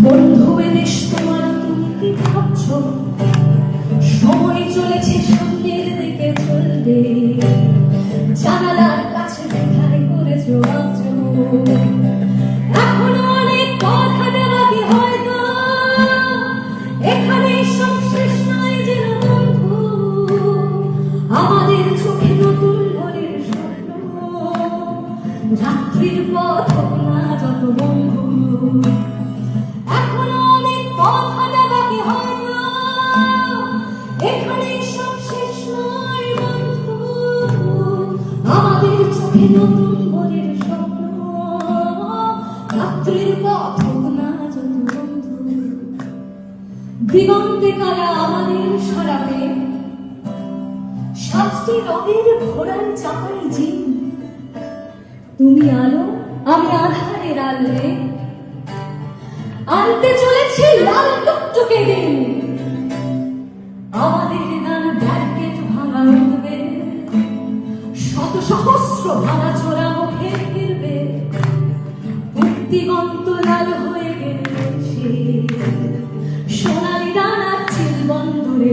বন্ধু এদেশ তোমার, তুমি কি ভাবছো সময় চলেছে সামনের দিকে চলবে? জানালার কাছে দেখাই করেছো ভাবছো এখনো অনেক কথা দেওয়াকে হয়তো এখানে সব শেষ নয় যেন বন্ধু। আমাদের চোখে নতুন ঘরের স্বপ্ন, রাত্রির পথ হোক না যত বন্ধু। এখনো অনেক কথা দেওয়াকে হয়তো এখানে সব শেষ নয় বন্ধু। আমাদের চোখে নতুন ঘরের স্বপ্ন, রাত্রির পথ হোক না যত বন্ধু। দিগন্তে কারা আমাদের সারাবে, সাতটি রঙের ঘোড়ার চাকাই জিন। তুমি আলো, আমি আধারের আলোয়, আনতে চলেছে লাল টুকটুকে দিন। আমাদের গান ব্যারিকেড ভাঙা উঠবে, শত সহস্র ভাঙা চোরা মুখে ফিরবে। দিগন্ত লাল হয়ে গেছে, সোনালি ডানার চিল বন্দরে